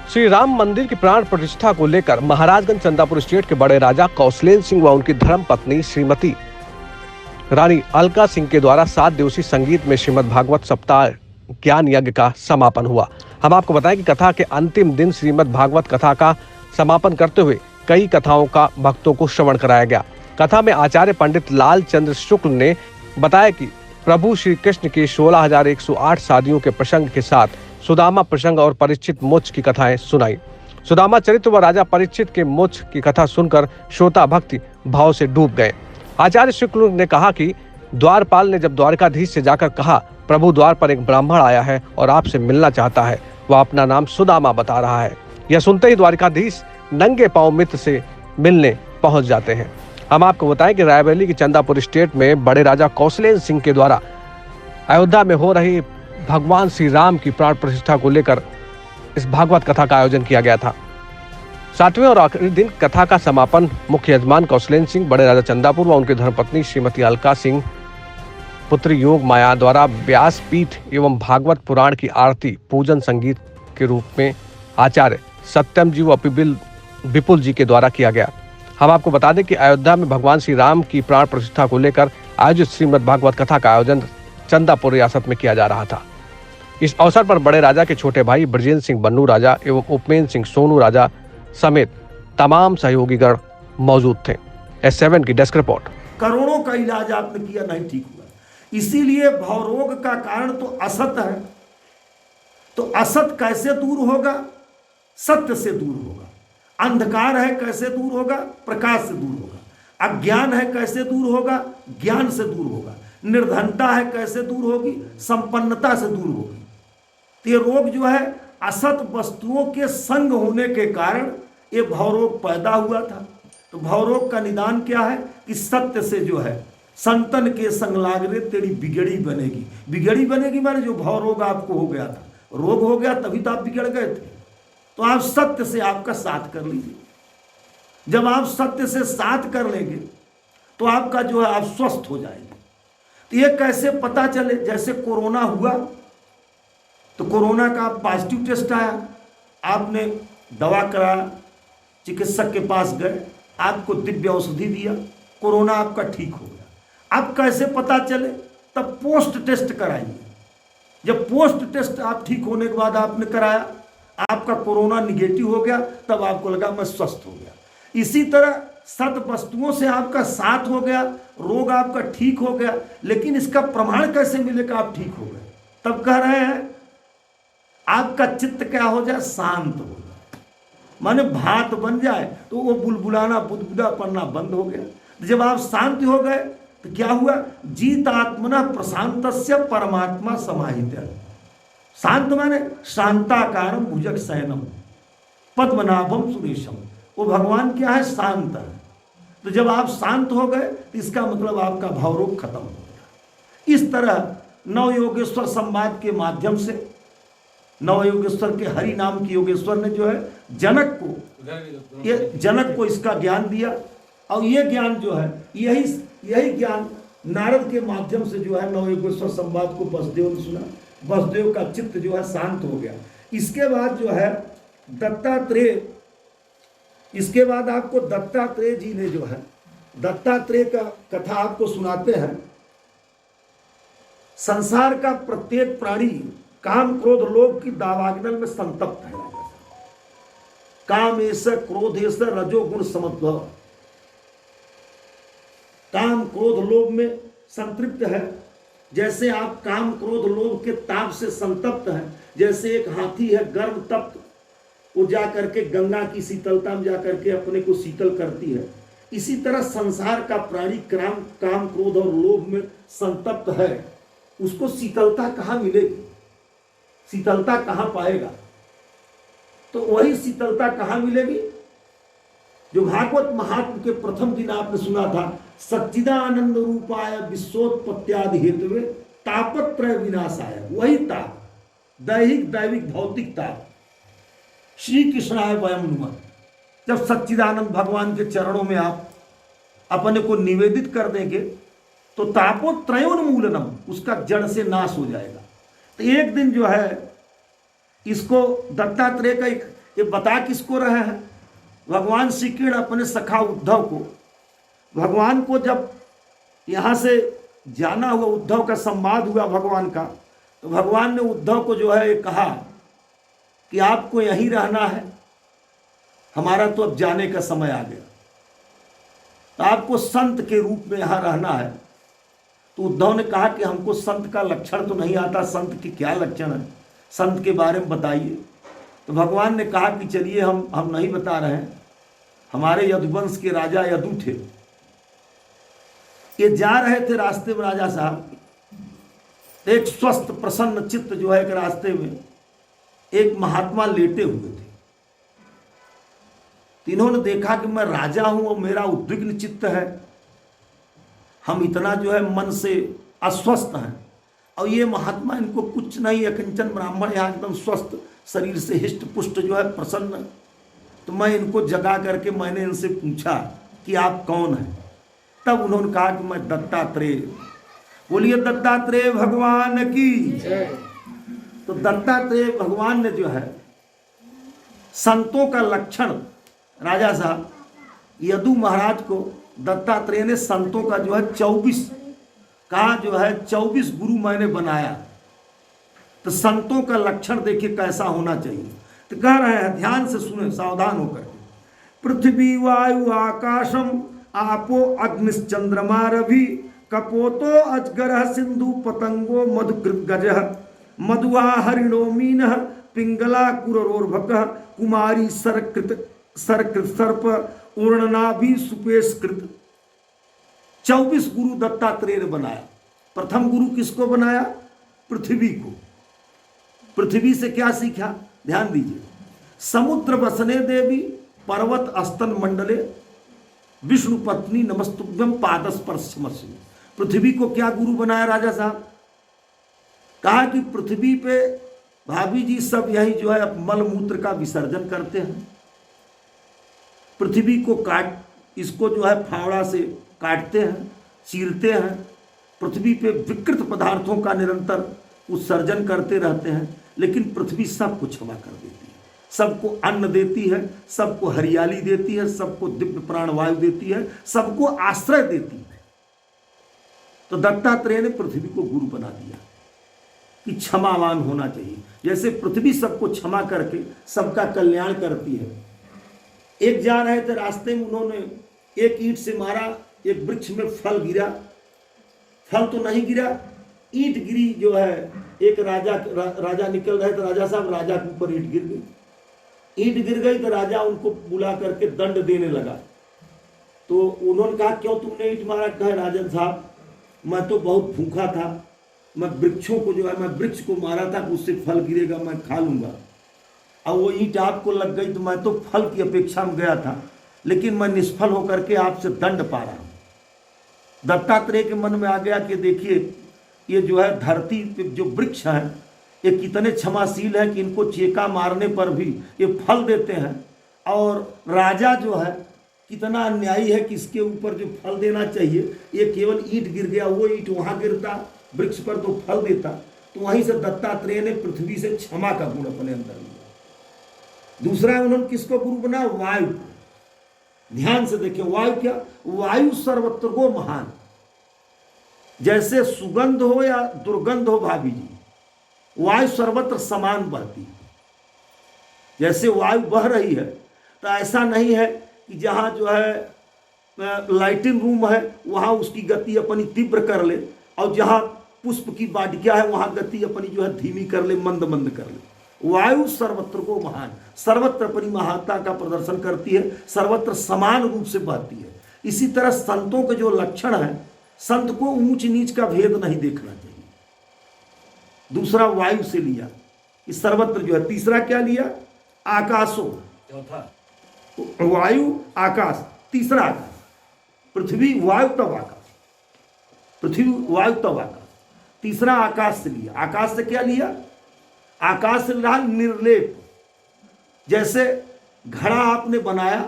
श्री राम मंदिर की प्राण प्रतिष्ठा को लेकर महाराजगंज चंदापुर स्टेट के बड़े राजा कौशलेंद्र सिंह व उनकी धर्म पत्नी श्रीमती रानी अलका सिंह के द्वारा 7 दिवसीय संगीत में श्रीमद् भागवत सप्ताह ज्ञान यज्ञ का समापन हुआ। हम आपको बताएं कि कथा के अंतिम दिन श्रीमद् भागवत कथा का समापन करते हुए कई कथाओं का भक्तों को श्रवण कराया गया। कथा में आचार्य पंडित लाल चंद्र शुक्ल ने बताया कि प्रभु श्री कृष्ण के 16,108 शादियों के प्रसंग के साथ सुदामा प्रसंग और परीक्षित मोक्ष की कथाएं सुनाई। सुदामा चरित्र व राजा परीक्षित के मोक्ष की कथा सुनकर श्रोता भक्ति भाव से डूब गए। आचार्य शुक्ल ने कहा कि द्वारपाल ने जब द्वारकाधीश से जाकर कहा, प्रभु द्वार पर एक ब्राह्मण आया है और आपसे मिलना चाहता है, वह अपना नाम सुदामा बता रहा है। यह सुनते ही द्वारकाधीश नंगे पांव मित्र से मिलने पहुंच जाते हैं। हम आपको बताएं कि रायबरेली के चंदापुर स्टेट में बड़े राजा कौशलेंद्र सिंह के द्वारा अयोध्या में हो रही भगवान श्री राम की प्राण प्रतिष्ठा को लेकर इस भागवत कथा का आयोजन किया गया था। 7वें और आखिरी दिन कथा का समापन मुख्य यजमान कौशलेंद्र सिंह, बड़े राजा चंदापुर व उनकी धर्मपत्नी श्रीमती अलका सिंह, पुत्री योग माया द्वारा व्यास पीठ एवं भागवत पुराण की आरती पूजन संगीत के रूप में आचार्य सत्यम जी व विपुल जी के द्वारा किया गया। हम आपको बता दें कि अयोध्या में भगवान श्री राम की प्राण प्रतिष्ठा को लेकर आयोजित श्रीमद् भागवत कथा का आयोजन चंदापुर रियासत में किया जा रहा था। इस अवसर पर बड़े राजा के छोटे भाई ब्रजेंद्र सिंह बन्नू राजा एवं उपमेंद्र सिंह सोनू राजा समेत तमाम सहयोगीगण मौजूद थे। S7 की डेस्क रिपोर्ट। करोड़ों का इलाज आपने किया, नहीं ठीक हुआ। इसीलिए भवरोग का कारण तो असत है, तो असत कैसे दूर होगा? सत्य से दूर होगा। अंधकार है कैसे दूर होगा? प्रकाश से दूर होगा। अज्ञान है कैसे दूर होगा? ज्ञान से दूर होगा। निर्धनता है कैसे दूर होगी? संपन्नता से दूर होगी। तो ये रोग जो है असत वस्तुओं के संग होने के कारण ये भवरोग पैदा हुआ था। तो भवरोग का निदान क्या है कि सत्य से जो है संतन के संग लाग रे तेरी बिगड़ी बनेगी। बिगड़ी बनेगी माने जो भवरोग आपको हो गया था, रोग हो गया तभी तो आप बिगड़ गए थे। तो आप सत्य से आपका साथ कर लीजिए। जब आप सत्य से साथ कर लेंगे तो आपका जो है आप स्वस्थ हो जाएंगे। तो ये कैसे पता चले? जैसे कोरोना हुआ तो कोरोना का पॉजिटिव टेस्ट आया, आपने दवा कराया, चिकित्सक के पास गए, आपको दिव्य औषधि दिया, कोरोना आपका ठीक हो गया। अब कैसे पता चले? तब पोस्ट टेस्ट कराइए। जब पोस्ट टेस्ट आप ठीक होने के बाद आपने कराया, आपका कोरोना निगेटिव हो गया, तब आपको लगा मैं स्वस्थ हो गया। इसी तरह सत वस्तुओं से आपका साथ हो गया, रोग आपका ठीक हो गया। लेकिन इसका प्रमाण कैसे मिलेगा आप ठीक हो गए? तब कह रहे हैं आपका चित्त क्या हो जाए? शांत हो जाए, माने भात बन जाए तो वो बुलबुलाना बुदबुदा पड़ना बंद हो गया। जब आप शांत हो गए तो क्या हुआ? जीत आत्मना प्रशांतस्य परमात्मा समाहित। शांत माने शांताकारम भुजग शयनम पद्मनाभम सुरेशम। वो भगवान क्या है? शांत है। तो जब आप शांत हो गए तो इसका मतलब आपका भावरोग खत्म हो गया। इस तरह नवयोगेश्वर संवाद के माध्यम से नवयोगेश्वर के हरि नाम की योगेश्वर ने जो है जनक को इसका ज्ञान दिया। और ये ज्ञान जो है यही ज्ञान नारद के माध्यम से जो है नवयोगेश्वर संवाद को वसुदेव ने सुना। वसुदेव का चित्त जो है शांत हो गया। इसके बाद जो है इसके बाद आपको दत्तात्रेय जी ने जो है दत्तात्रेय का कथा आपको सुनाते हैं। संसार का प्रत्येक प्राणी काम क्रोध लोभ की दावाग्नि में संतप्त है। काम ऐसा क्रोध ऐसा रजोगुण समद्भव। काम क्रोध लोभ में संतृप्त है। जैसे आप काम क्रोध लोभ के ताप से संतप्त हैं, जैसे एक हाथी है गर्म तप्त, वो जाकर के गंगा की शीतलता में जाकर के अपने को शीतल करती है। इसी तरह संसार का प्राणी काम क्रोध और लोभ में संतप्त है। उसको शीतलता कहाँ मिलेगी? शीतलता कहाँ पाएगा? तो वही शीतलता कहाँ मिलेगी जो भागवत महात्म के प्रथम दिन आपने सुना था। सच्चिदानंद रूपाय विश्वोत्पत्त्यादि हेतुवे तापत्रय विनाशाय। वही ताप, दैहिक दैविक भौतिक ताप। श्री कृष्णाय वयम नुमः। जब सच्चिदानंद भगवान के चरणों में आप अपने को निवेदित कर देंगे तो तापोत्रयोन्मूलनम, उसका जड़ से नाश हो जाएगा। तो एक दिन जो है इसको दत्तात्रेय का ये बता किसको रहे हैं? भगवान श्री कृष्ण अपने सखा उद्धव को, भगवान को जब यहाँ से जाना हुआ, उद्धव का संवाद हुआ भगवान का, तो भगवान ने उद्धव को जो है कहा कि आपको यहीं रहना है, हमारा तो अब जाने का समय आ गया, तो आपको संत के रूप में यहाँ रहना है। तो उद्धव ने कहा कि हमको संत का लक्षण तो नहीं आता, संत के क्या लक्षण है, संत के बारे में बताइए। तो भगवान ने कहा कि चलिए हम नहीं बता रहे हैं, हमारे यदुवंश के राजा यदु थे, ये जा रहे थे रास्ते में राजा साहब, एक स्वस्थ प्रसन्न चित्त जो है कि रास्ते में एक महात्मा लेटे हुए थे। तो इन्होंने देखा कि मैं राजा हूं और मेरा उद्विग्न चित्त है, हम इतना जो है मन से अस्वस्थ हैं, और ये महात्मा, इनको कुछ नहीं, अकिंचन ब्राह्मण, यहाँ एकदम स्वस्थ शरीर से हिष्ट पुष्ट जो है प्रसन्न। तो मैं इनको जगा करके मैंने इनसे पूछा कि आप कौन हैं? तब उन्होंने कहा कि मैं दत्तात्रेय। बोलिए दत्तात्रेय भगवान की। तो दत्तात्रेय भगवान ने जो है संतों का लक्षण, राजा साहब यदु महाराज को दत्तात्रेय ने संतों का जो है 24 कहा, जो है 24 गुरु मैंने बनाया। तो संतों का लक्षण देखिए कैसा होना चाहिए। तो कह रहे हैं, ध्यान से सुने, सावधान होकर के, पृथ्वी वायु आकाशम आपो अग्निश्चंद्रमा रवि कपोतो अजगर सिंधु पतंगो मधुकृत गज मधुआ हरिणो मीन पिंगला कुरोर्भक कुमारी सरकृत सर्प उर्णनाभि सुपेशकृत। 24 गुरु दत्तात्रेय ने बनाया। प्रथम गुरु किसको बनाया? पृथ्वी को। पृथ्वी से क्या सीखा? ध्यान दीजिए, समुद्र बसने देवी पर्वत अस्तन मंडले विष्णु पत्नी नमस्तुभ्यम पादस्पर्शमस्मि। पृथ्वी को क्या गुरु बनाया राजा साहब? कहा कि पृथ्वी पे भाभी जी सब यही जो है मल मूत्र का विसर्जन करते हैं, पृथ्वी को इसको जो है फावड़ा से काटते हैं, चीरते हैं, पृथ्वी पे विकृत पदार्थों का निरंतर उत्सर्जन करते रहते हैं, लेकिन पृथ्वी सबको क्षमा कर देती है, सबको अन्न देती है, सबको हरियाली देती है, सबको दिव्य प्राणवायु देती है, सबको आश्रय देती है। तो दत्तात्रेय ने पृथ्वी को गुरु बना दिया कि क्षमावान होना चाहिए। जैसे पृथ्वी सबको क्षमा करके सबका कल्याण करती है। एक जा रहे थे, रास्ते में उन्होंने एक ईंट से मारा, एक वृक्ष में फल गिरा, फल तो नहीं गिरा, ईंट गिरी जो है। एक राजा निकल रहे थे, राजा साहब, राजा के ऊपर ईंट गिर गई। ईंट गिर गई तो राजा उनको बुला करके दंड देने लगा। तो उन्होंने कहा, क्यों तुमने ईंट मारा? कहे, राजन साहब मैं तो बहुत भूखा था, मैं वृक्षों को जो है, मैं वृक्ष को मारा था, उससे फल गिरेगा, मैं खा लूंगा, और वो ईंट आपको लग गई तो मैं तो फल की अपेक्षा में गया था, लेकिन मैं निष्फल होकर के आपसे दंड पा रहा हूं। दत्तात्रेय के मन में आ गया कि देखिए ये जो है धरती पे जो वृक्ष हैं ये कितने क्षमाशील हैं कि इनको चेका मारने पर भी ये फल देते हैं, और राजा जो है कितना अन्यायी है कि इसके ऊपर जो फल देना चाहिए ये केवल ईंट गिर गया, वो ईंट वहां गिरता वृक्ष पर तो फल देता। तो वहीं से दत्तात्रेय ने पृथ्वी से क्षमा का गुण अपने अंदर लिया। दूसरा उन्होंने किसको गुरु बना? वायु। ध्यान से देखिए, वायु क्या? वायु सर्वत्र को महान। जैसे सुगंध हो या दुर्गंध हो भाभी जी, वायु सर्वत्र समान बहती है। जैसे वायु बह रही है तो ऐसा नहीं है कि जहां जो है लाइटिंग रूम है वहां उसकी गति अपनी तीव्र कर ले, और जहां पुष्प की वाटिका है वहां गति अपनी जो है धीमी कर ले, मंद मंद कर ले। वायु सर्वत्र को महान, सर्वत्र अपनी महानता का प्रदर्शन करती है, सर्वत्र समान रूप से बहती है। इसी तरह संतों के जो लक्षण है, संत को ऊंच नीच का भेद नहीं देखना चाहिए। दूसरा वायु से लिया, इस सर्वत्र जो है। तीसरा क्या लिया? आकाशो, चौथा वायु आकाश, तीसरा आकाश। पृथ्वी वायु तब आकाश, पृथ्वी वायु तब आकाश। तीसरा आकाश से लिया। आकाश से क्या लिया? आकाश से रहा निर्लेप। जैसे घड़ा आपने बनाया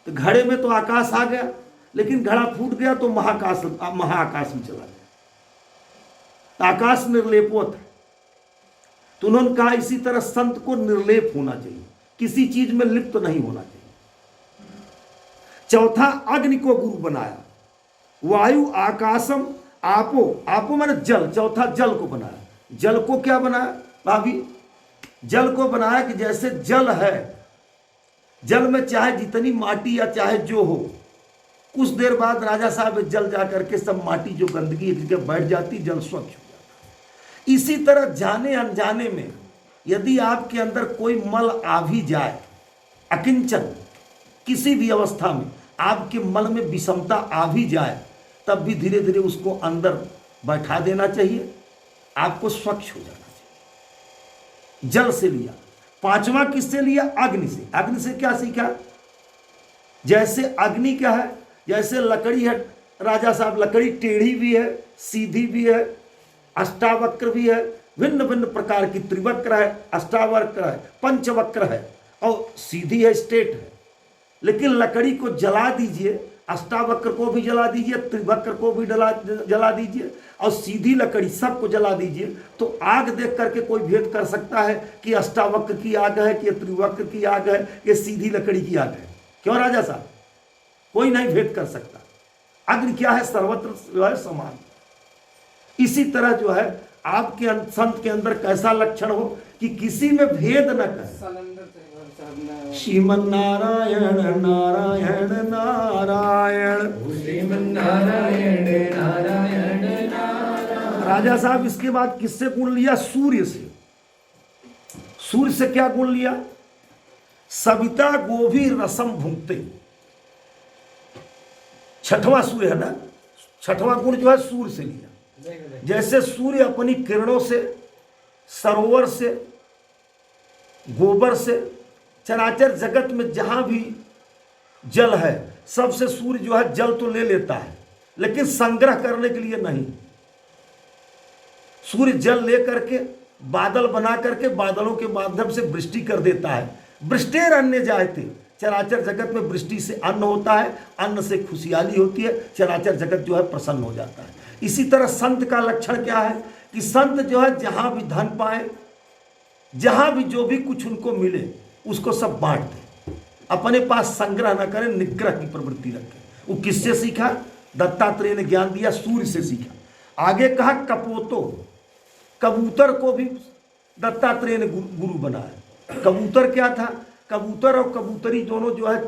तो घड़े में तो आकाश आ गया, लेकिन घड़ा फूट गया तो महाकाश में चला गया। आकाश निर्लेपोत है। तो उन्होंने कहा इसी तरह संत को निर्लेप होना चाहिए। किसी चीज में लिप्त नहीं होना चाहिए। चौथा, अग्नि को गुरु बनाया। वायु आकाशम आपो, आपो माने जल, चौथा जल को बनाया। जल को क्या बनाया भाभी? जल को बनाया कि जैसे जल है, जल में चाहे जितनी माटी या चाहे जो हो, कुछ देर बाद राजा साहब जल जा करके सब माटी जो गंदगी जगह बैठ जाती, जल स्वच्छ हो जाता। इसी तरह जाने अनजाने में यदि आपके अंदर कोई मल आ भी जाए, अकिंचन किसी भी अवस्था में आपके मल में विषमता आ भी जाए, तब भी धीरे धीरे उसको अंदर बैठा देना चाहिए, आपको स्वच्छ हो जाना चाहिए। जल से लिया। पांचवा किससे लिया? अग्नि से। अग्नि से क्या सीखा? जैसे अग्नि क्या है? जैसे लकड़ी है राजा साहब, लकड़ी टेढ़ी भी है, सीधी भी है, अष्टावक्र भी है, भिन्न भिन्न प्रकार की, त्रिवक्र है, अष्टावक्र है, पंचवक्र है और सीधी है, स्ट्रेट है। लेकिन लकड़ी को जला दीजिए, अष्टावक्र को भी जला दीजिए, त्रिवक्र को भी जला दीजिए और सीधी लकड़ी सबको जला दीजिए, तो आग देख करके कोई भेद कर सकता है कि अष्टावक्र की आग है कि त्रिवक्र की आग है कि सीधी लकड़ी की आग है? क्यों राजा साहब? कोई नहीं भेद कर सकता। अग्नि क्या है? सर्वत्र जो है समान। इसी तरह जो है आपके संत के अंदर कैसा लक्षण हो कि किसी में भेद न करे। श्रीमन नारायण नारायण नारायण, श्रीमन नारायण नारायण नारायण। राजा साहब इसके बाद किससे गुण लिया? सूर्य से। सूर्य से क्या गुण लिया? सविता गोभी रसम भुंगते। छठवां सूर्य है ना, छठवां गुण जो है सूर्य से लिया। जैसे सूर्य अपनी किरणों से, सरोवर से, गोबर से, चराचर जगत में जहां भी जल है सबसे सूर्य जो है जल तो ले लेता है, लेकिन संग्रह करने के लिए नहीं। सूर्य जल ले करके बादल बना करके बादलों के माध्यम से वृष्टि कर देता है। वृष्टेर अन्न जायते, चराचर जगत में वृष्टि से अन्न होता है, अन्न से खुशहाली होती है, चराचर जगत जो है प्रसन्न हो जाता है। इसी तरह संत का लक्षण क्या है कि संत जो है जहां भी धन पाए, जहां भी जो भी कुछ उनको मिले उसको सब बांट दे, अपने पास संग्रह न करें, निग्रह की प्रवृत्ति रखें। वो किससे सीखा? दत्तात्रेय ने ज्ञान दिया, सूर्य से सीखा। आगे कहा कपोतो, कबूतर को भी दत्तात्रेय ने गुरु बनाया। कबूतर क्या था? कबूतर और कबूतरी दोनों जो है